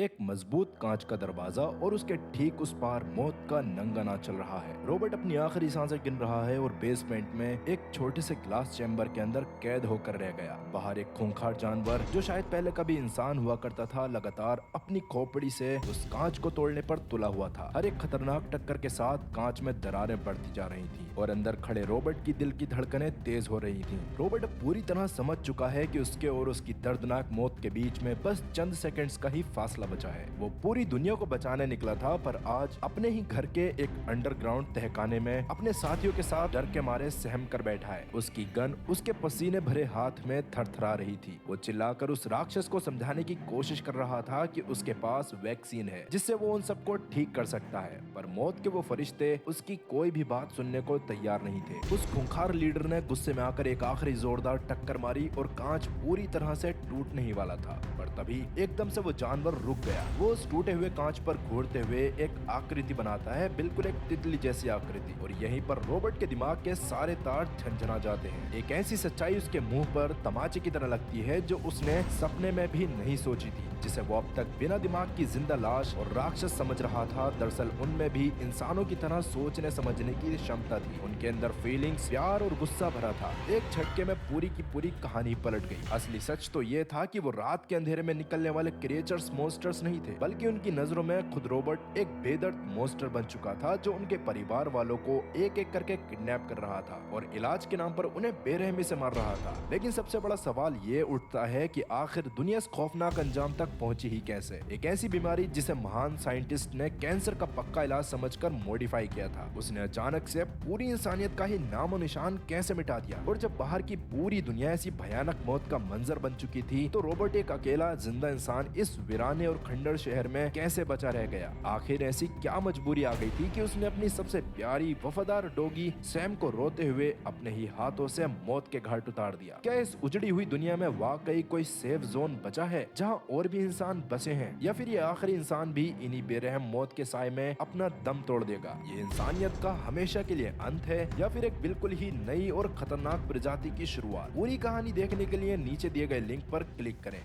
एक मजबूत कांच का दरवाजा और उसके ठीक उस पार मौत का नंगा चल रहा है। रॉबर्ट अपनी आखिरी सांसें गिन रहा है और बेसमेंट में एक छोटे से ग्लास चैम्बर के अंदर कैद होकर रह गया। बाहर एक खूंखार जानवर जो शायद पहले कभी इंसान हुआ करता था, लगातार अपनी खोपड़ी से उस कांच को तोड़ने पर तुला हुआ था। हर एक खतरनाक टक्कर के साथ कांच में दरारें बढ़ती जा रही थी और अंदर खड़े रॉबर्ट की दिल की धड़कनें तेज हो रही थी। रॉबर्ट पूरी तरह समझ चुका है कि उसके और उसकी दर्दनाक मौत के बीच में बस चंद सेकंड्स का ही फासला बचा है। वो पूरी दुनिया को बचाने निकला था, पर आज अपने ही घर के एक अंडरग्राउंड तहखाने में अपने साथियों के साथ डर के मारे सहम कर बैठा है। उसकी गन उसके पसीने भरे हाथ में थरथरा रही थी। वो चिल्लाकर उस राक्षस को समझाने की कोशिश कर रहा था कि उसके पास वैक्सीन है जिससे वो उन सबको ठीक कर सकता है, पर मौत के वो फरिश्ते उसकी कोई भी बात सुनने को तैयार नहीं थे। उस खूंखार लीडर ने गुस्से में आकर एक आखिरी जोरदार टक्कर मारी और कांच पूरी तरह से टूटने ही वाला था, पर तभी एकदम से वो जानवर रुक गया। वो उस टूटे हुए कांच पर घूरते हुए एक आकृति बनाता है, बिल्कुल एक तितली जैसी आकृति, और यहीं पर रॉबर्ट के दिमाग के सारे तार झंझना जाते हैं। एक ऐसी सच्चाई उसके मुंह पर तमाचे की तरह लगती है जो उसने सपने में भी नहीं सोची थी, जिसे वो अब तक बिना दिमाग की जिंदा लाश और राक्षस समझ रहा था। दरअसल उनमें भी इंसानों की तरह सोचने समझने की क्षमता थी। उनके अंदर फीलिंग्स, प्यार और गुस्सा भरा था। एक झटके में पूरी की पूरी कहानी पलट गई। असली सच तो ये था कि वो रात के अंधेरे में निकलने वाले क्रिएचर्स, मॉन्स्टर्स नहीं थे, बल्कि उनकी नजरों में खुद रॉबर्ट एक बेदर्द मॉन्स्टर बन चुका था जो उनके परिवार वालों को एक एक करके किडनैप कर रहा था और इलाज के नाम पर उन्हें बेरहमी से मार रहा था। लेकिन सबसे बड़ा सवाल ये उठता है कि आखिर दुनिया इस खौफनाक अंजाम तक पहुंची ही कैसे? एक ऐसी बीमारी जिसे महान साइंटिस्ट ने कैंसर का पक्का इलाज समझकर मॉडिफाई किया था, उसने अचानक से पूरी इंसानियत का ही नामो निशान कैसे मिटा दिया? और जब बाहर की पूरी दुनिया ऐसी भयानक मौत का मंजर बन चुकी थी, तो रॉबर्ट एक अकेला जिंदा इंसान इस वीराने और खंडर शहर में कैसे बचा रह गया? आखिर ऐसी क्या मजबूरी आ गई थी कि उसने अपनी सबसे प्यारी वफादार डॉगी सैम को रोते हुए अपने ही हाथों से मौत के घाट उतार दिया? क्या इस उजड़ी हुई दुनिया में वाकई कोई सेफ जोन बचा है जहां और भी इंसान बसे हैं, या फिर ये आखिरी इंसान भी इन्हीं बेरहम मौत के साए में अपना दम तोड़ देगा? ये इंसानियत का हमेशा के लिए अंत है या फिर एक बिल्कुल ही नई और खतरनाक प्रजाति की शुरुआत? पूरी कहानी देखने के लिए नीचे दिए गए लिंक पर क्लिक करें।